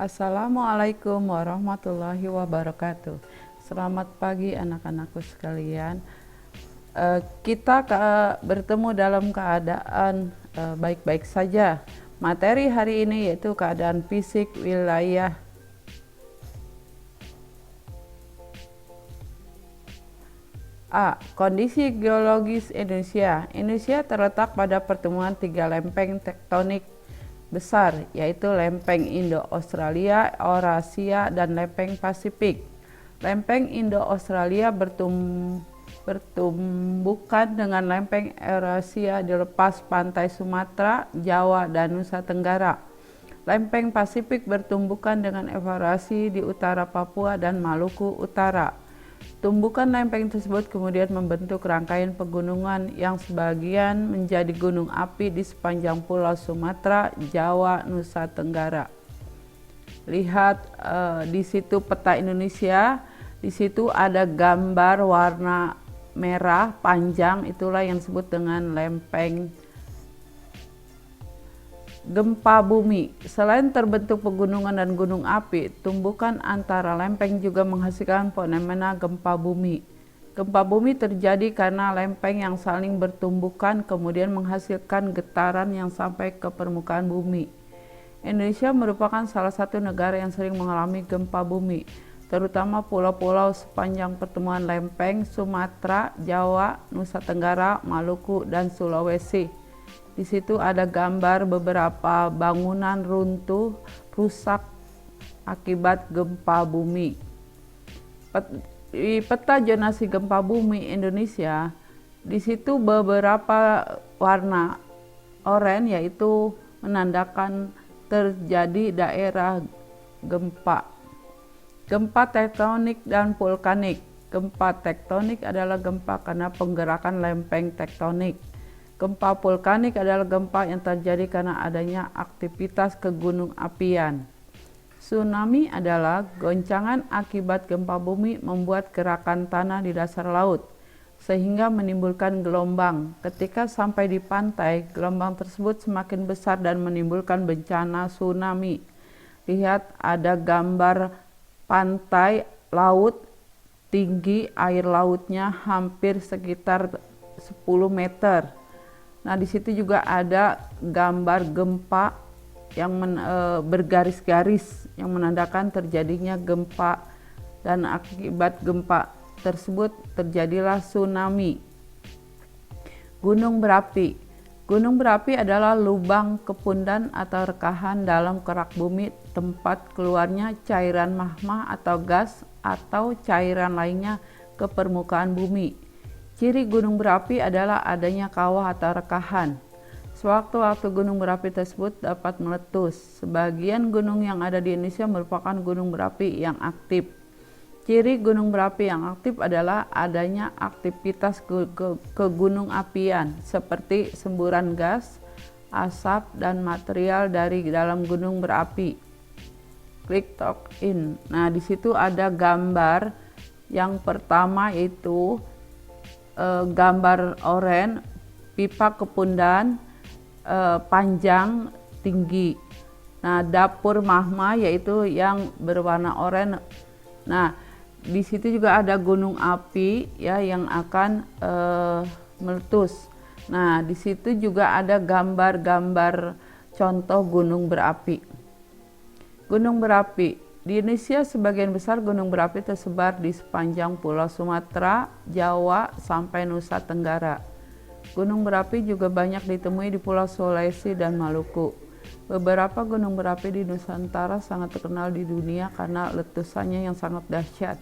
Assalamualaikum warahmatullahi wabarakatuh. Selamat pagi anak-anakku sekalian. Kita bertemu dalam keadaan baik-baik saja. Materi hari ini yaitu keadaan fisik wilayah A. Kondisi geologis Indonesia. Indonesia terletak pada pertemuan tiga lempeng tektonik besar, yaitu lempeng Indo-Australia, Eurasia, dan lempeng Pasifik. Lempeng Indo-Australia bertumbukan dengan lempeng Eurasia di lepas pantai Sumatera, Jawa, dan Nusa Tenggara. Lempeng Pasifik bertumbukan dengan Eurasia di utara Papua dan Maluku Utara. Tumbukan lempeng tersebut kemudian membentuk rangkaian pegunungan yang sebagian menjadi gunung api di sepanjang Pulau Sumatera, Jawa, Nusa Tenggara. Lihat di situ peta Indonesia. Di situ ada gambar warna merah panjang, itulah yang disebut dengan lempeng gempa bumi. Selain terbentuk pegunungan dan gunung api, tumbukan antara lempeng juga menghasilkan fenomena gempa bumi. Gempa bumi terjadi karena lempeng yang saling bertumbukan kemudian menghasilkan getaran yang sampai ke permukaan bumi. Indonesia merupakan salah satu negara yang sering mengalami gempa bumi, terutama pulau-pulau sepanjang pertemuan lempeng Sumatera, Jawa, Nusa Tenggara, Maluku, dan Sulawesi. Di situ ada gambar beberapa bangunan runtuh, rusak akibat gempa bumi. Di peta zonasi gempa bumi Indonesia, di situ beberapa warna oranye yaitu menandakan terjadi daerah gempa. Gempa tektonik dan vulkanik. Gempa tektonik adalah gempa karena penggerakan lempeng tektonik. Gempa vulkanik adalah gempa yang terjadi karena adanya aktivitas kegunung apian. Tsunami adalah goncangan akibat gempa bumi membuat gerakan tanah di dasar laut, sehingga menimbulkan gelombang. Ketika sampai di pantai, gelombang tersebut semakin besar dan menimbulkan bencana tsunami. Lihat ada gambar pantai laut tinggi, air lautnya hampir sekitar 10 meter. Nah, di situ juga ada gambar gempa yang bergaris-garis yang menandakan terjadinya gempa, dan akibat gempa tersebut terjadilah tsunami. Gunung berapi. Gunung berapi adalah lubang kepundan atau rekahan dalam kerak bumi tempat keluarnya cairan magma atau gas atau cairan lainnya ke permukaan bumi. Ciri gunung berapi adalah adanya kawah atau rekahan. Sewaktu-waktu gunung berapi tersebut dapat meletus. Sebagian gunung yang ada di Indonesia merupakan gunung berapi yang aktif. Ciri gunung berapi yang aktif adalah adanya aktivitas ke gunung apian seperti semburan gas, asap, dan material dari dalam gunung berapi. Klik talk in. Nah, di situ ada gambar yang pertama yaitu gambar oranye, pipa kepundan panjang tinggi. Nah, dapur magma yaitu yang berwarna oranye. Nah, di situ juga ada gunung api ya yang akan meletus. Nah, di situ juga ada gambar-gambar contoh gunung berapi. Gunung berapi. Di Indonesia sebagian besar gunung berapi tersebar di sepanjang Pulau Sumatera, Jawa, sampai Nusa Tenggara. Gunung berapi juga banyak ditemui di Pulau Sulawesi dan Maluku. Beberapa gunung berapi di Nusantara sangat terkenal di dunia karena letusannya yang sangat dahsyat,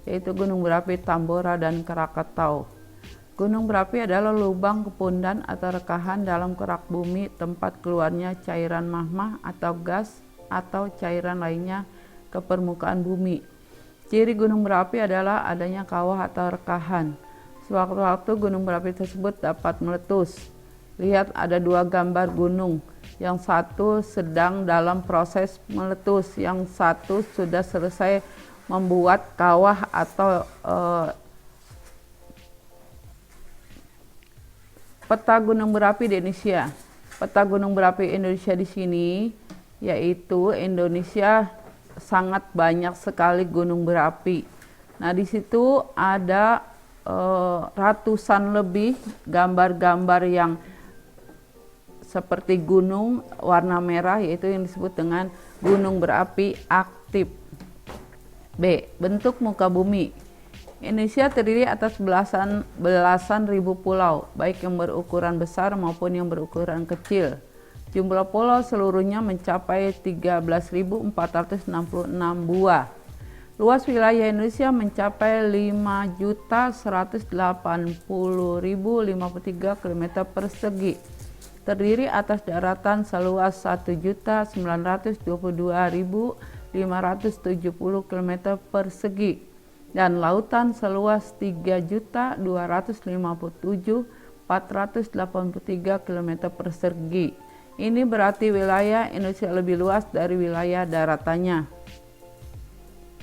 yaitu gunung berapi Tambora dan Krakatau. Gunung berapi adalah lubang kepundan atau rekahan dalam kerak bumi tempat keluarnya cairan magma atau gas atau cairan lainnya ke permukaan bumi. Ciri gunung berapi adalah adanya kawah atau rekahan. Sewaktu-waktu gunung berapi tersebut dapat meletus. Lihat ada dua gambar gunung. Yang satu sedang dalam proses meletus, yang satu sudah selesai membuat kawah atau peta gunung berapi di Indonesia. Peta gunung berapi Indonesia di sini yaitu Indonesia sangat banyak sekali gunung berapi. Nah, di situ ada ratusan lebih gambar-gambar yang seperti gunung warna merah, yaitu yang disebut dengan gunung berapi aktif. B. Bentuk muka bumi. Indonesia terdiri atas belasan ribu pulau, baik yang berukuran besar maupun yang berukuran kecil. Jumlah pulau seluruhnya mencapai 13.466 buah. Luas wilayah Indonesia mencapai 5.180.053 km persegi. Terdiri atas daratan seluas 1.922.570 km persegi dan lautan seluas 3.257.483 km persegi. Ini berarti wilayah Indonesia lebih luas dari wilayah daratannya.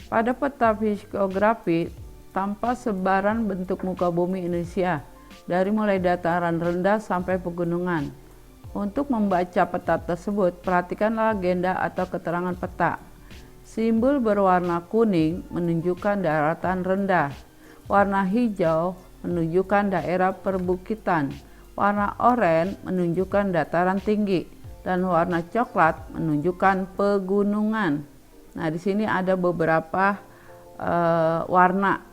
Pada peta fisiografi tampak sebaran bentuk muka bumi Indonesia dari mulai dataran rendah sampai pegunungan. Untuk membaca peta tersebut, perhatikanlah agenda atau keterangan peta. Simbol berwarna kuning menunjukkan daratan rendah, warna hijau menunjukkan daerah perbukitan, warna oranye menunjukkan dataran tinggi, dan warna coklat menunjukkan pegunungan. Nah, di sini ada beberapa warna.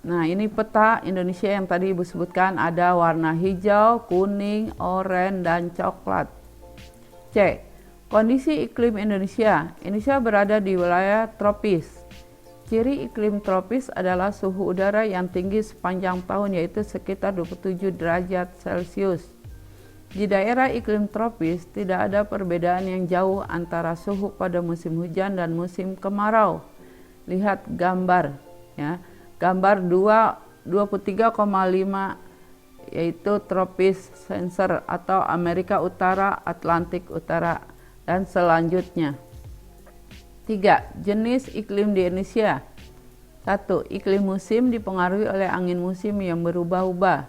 Nah, ini peta Indonesia yang tadi Ibu sebutkan, ada warna hijau, kuning, oranye, dan coklat. C. Kondisi iklim Indonesia. Indonesia berada di wilayah tropis. Ciri iklim tropis adalah suhu udara yang tinggi sepanjang tahun, yaitu sekitar 27 derajat Celcius. Di daerah iklim tropis tidak ada perbedaan yang jauh antara suhu pada musim hujan dan musim kemarau. Lihat gambar ya. Gambar 23,5 yaitu tropis Cancer atau Amerika Utara, Atlantik Utara, dan selanjutnya. 3. Jenis iklim di Indonesia. 1. Iklim musim dipengaruhi oleh angin musim yang berubah-ubah.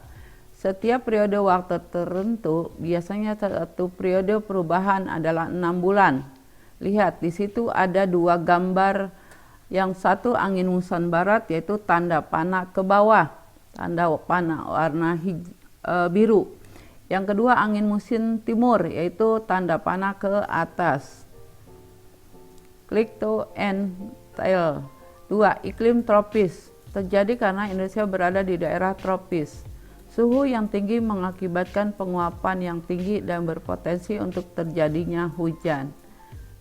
Setiap periode waktu tertentu, biasanya satu periode perubahan adalah 6 bulan. Lihat, di situ ada dua gambar. Yang satu angin muson barat, yaitu tanda panah ke bawah, tanda panah warna biru. Yang kedua angin musim timur, yaitu tanda panah ke atas. Klik to and tail. 2. Iklim tropis terjadi karena Indonesia berada di daerah tropis. Suhu yang tinggi mengakibatkan penguapan yang tinggi dan berpotensi untuk terjadinya hujan.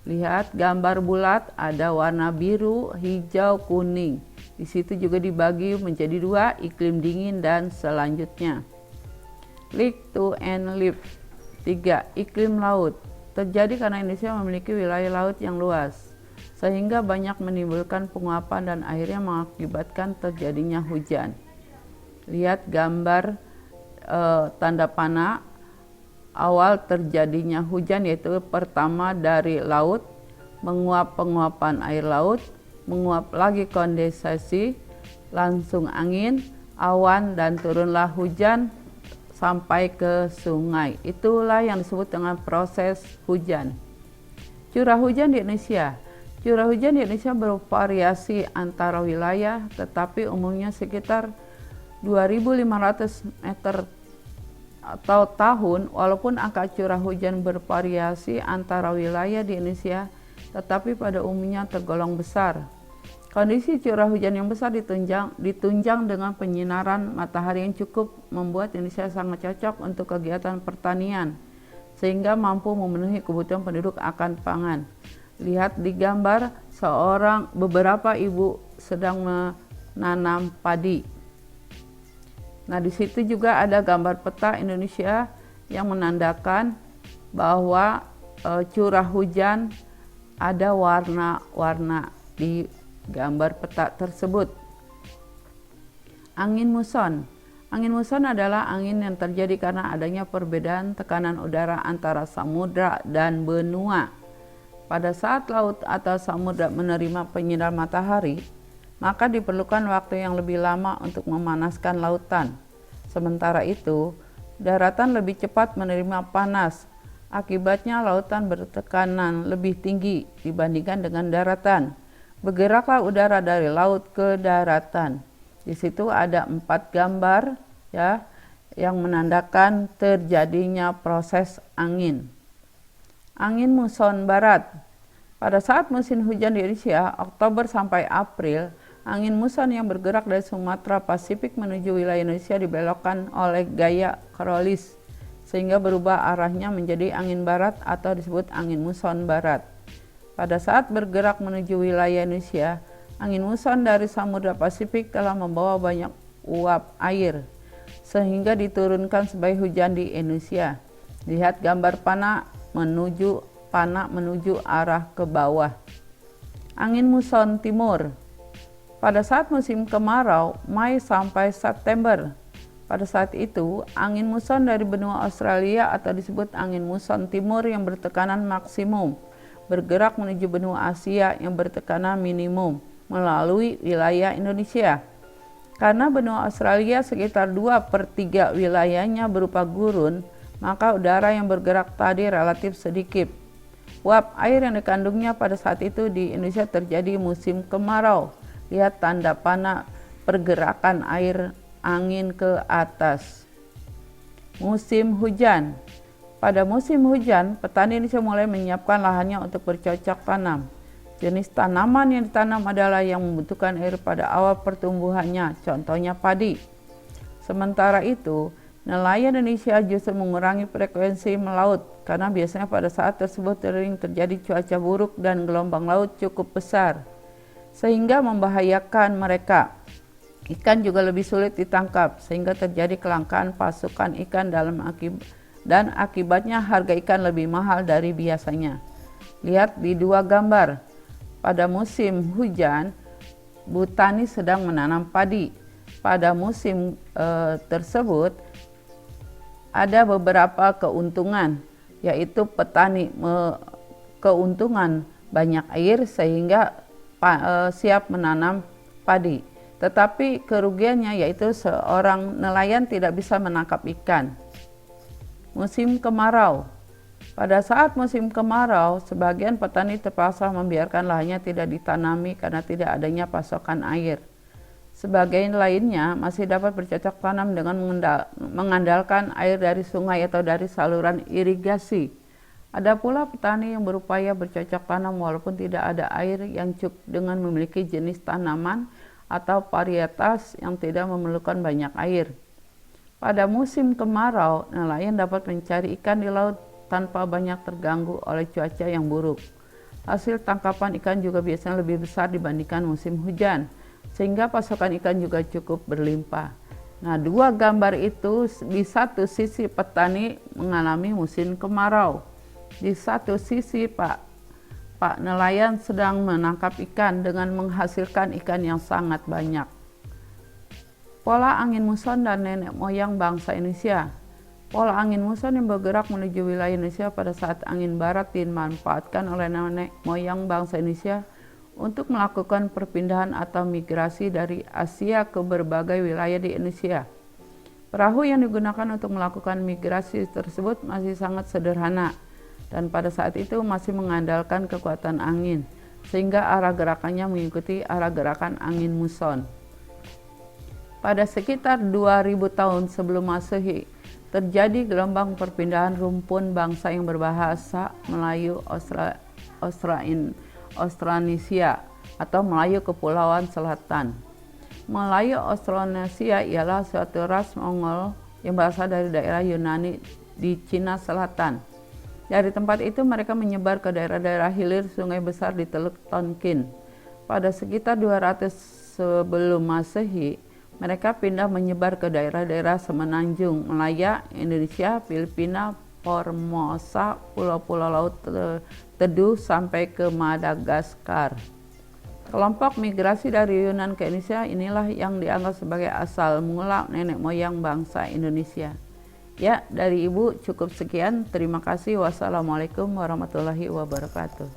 Lihat gambar bulat, ada warna biru, hijau, kuning. Di situ juga dibagi menjadi dua, iklim dingin dan selanjutnya. Lake to and live. 3. Iklim laut. Terjadi karena Indonesia memiliki wilayah laut yang luas, sehingga banyak menimbulkan penguapan dan akhirnya mengakibatkan terjadinya hujan. Lihat gambar tanda panah awal terjadinya hujan, yaitu pertama dari laut, menguap penguapan air laut, menguap lagi kondensasi, langsung angin, awan, dan turunlah hujan sampai ke sungai. Itulah yang disebut dengan proses hujan. Curah hujan di Indonesia. Curah hujan di Indonesia bervariasi antara wilayah, tetapi umumnya sekitar 2.500 meter atau tahun. Walaupun angka curah hujan bervariasi antara wilayah di Indonesia, tetapi pada umumnya tergolong besar. Kondisi curah hujan yang besar ditunjang dengan penyinaran matahari yang cukup, membuat Indonesia sangat cocok untuk kegiatan pertanian, sehingga mampu memenuhi kebutuhan penduduk akan pangan. Lihat di gambar, beberapa ibu sedang menanam padi. Nah, di situ juga ada gambar peta Indonesia yang menandakan bahwa curah hujan ada warna-warna di gambar peta tersebut. Angin muson. Angin muson adalah angin yang terjadi karena adanya perbedaan tekanan udara antara samudra dan benua. Pada saat laut atau samudra menerima penyinar matahari, maka diperlukan waktu yang lebih lama untuk memanaskan lautan. Sementara itu, daratan lebih cepat menerima panas Akibatnya lautan bertekanan lebih tinggi dibandingkan dengan daratan. Bergeraklah udara dari laut ke daratan. Di situ ada 4 gambar ya yang menandakan terjadinya proses angin. Angin muson barat. Pada saat musim hujan di Indonesia, Oktober sampai April, angin muson yang bergerak dari Sumatera Pasifik menuju wilayah Indonesia dibelokkan oleh gaya Coriolis, sehingga berubah arahnya menjadi angin barat atau disebut angin muson barat. Pada saat bergerak menuju wilayah Indonesia, angin muson dari Samudra Pasifik telah membawa banyak uap air, sehingga diturunkan sebagai hujan di Indonesia. Lihat gambar panah menuju arah ke bawah. Angin muson timur. Pada saat musim kemarau, Mei sampai September. Pada saat itu, angin muson dari benua Australia atau disebut angin muson timur yang bertekanan maksimum bergerak menuju benua Asia yang bertekanan minimum melalui wilayah Indonesia. Karena benua Australia sekitar 2/3 wilayahnya berupa gurun, maka udara yang bergerak tadi relatif sedikit. Uap air yang dikandungnya pada saat itu di Indonesia terjadi musim kemarau. Lihat tanda panah pergerakan air angin ke atas. Musim hujan. Pada musim hujan, petani Indonesia mulai menyiapkan lahannya untuk bercocok tanam. Jenis tanaman yang ditanam adalah yang membutuhkan air pada awal pertumbuhannya, contohnya padi. Sementara itu, nelayan Indonesia justru mengurangi frekuensi melaut karena biasanya pada saat tersebut sering terjadi cuaca buruk dan gelombang laut cukup besar, sehingga membahayakan mereka. Ikan juga lebih sulit ditangkap, sehingga terjadi kelangkaan pasukan ikan dan akibatnya harga ikan lebih mahal dari biasanya. Lihat di 2 gambar. Pada musim hujan, petani sedang menanam padi. Pada musim tersebut, ada beberapa keuntungan, yaitu petani keuntungan banyak air sehingga siap menanam padi. Tetapi kerugiannya yaitu seorang nelayan tidak bisa menangkap ikan. Musim kemarau. Pada saat musim kemarau, sebagian petani terpaksa membiarkan lahannya tidak ditanami karena tidak adanya pasokan air. Sebagian lainnya masih dapat bercocok tanam dengan mengandalkan air dari sungai atau dari saluran irigasi. Ada pula petani yang berupaya bercocok tanam walaupun tidak ada air yang cukup dengan memiliki jenis tanaman atau varietas yang tidak memerlukan banyak air. Pada musim kemarau, nelayan dapat mencari ikan di laut tanpa banyak terganggu oleh cuaca yang buruk. Hasil tangkapan ikan juga biasanya lebih besar dibandingkan musim hujan, sehingga pasokan ikan juga cukup berlimpah. Nah, 2 gambar itu di satu sisi petani mengalami musim kemarau. Di satu sisi Pak nelayan sedang menangkap ikan dengan menghasilkan ikan yang sangat banyak. Pola angin muson dan nenek moyang bangsa Indonesia. Pola angin muson yang bergerak menuju wilayah Indonesia pada saat angin barat dimanfaatkan oleh nenek moyang bangsa Indonesia untuk melakukan perpindahan atau migrasi dari Asia ke berbagai wilayah di Indonesia. Perahu yang digunakan untuk melakukan migrasi tersebut masih sangat sederhana, dan pada saat itu masih mengandalkan kekuatan angin, sehingga arah gerakannya mengikuti arah gerakan angin muson. Pada sekitar 2000 tahun sebelum Masehi, terjadi gelombang perpindahan rumpun bangsa yang berbahasa Melayu Austronesia atau Melayu Kepulauan Selatan. Melayu Austronesia ialah suatu ras Mongol yang berasal dari daerah Yunani di Cina Selatan. Dari tempat itu mereka menyebar ke daerah-daerah hilir sungai besar di Teluk Tonkin. Pada sekitar 200 sebelum Masehi, mereka pindah menyebar ke daerah-daerah Semenanjung, Malaya, Indonesia, Filipina, Formosa, pulau-pulau Laut Teduh sampai ke Madagaskar. Kelompok migrasi dari Yunan ke Indonesia inilah yang dianggap sebagai asal mula nenek moyang bangsa Indonesia. Ya, dari Ibu cukup sekian. Terima kasih. Wassalamualaikum warahmatullahi wabarakatuh.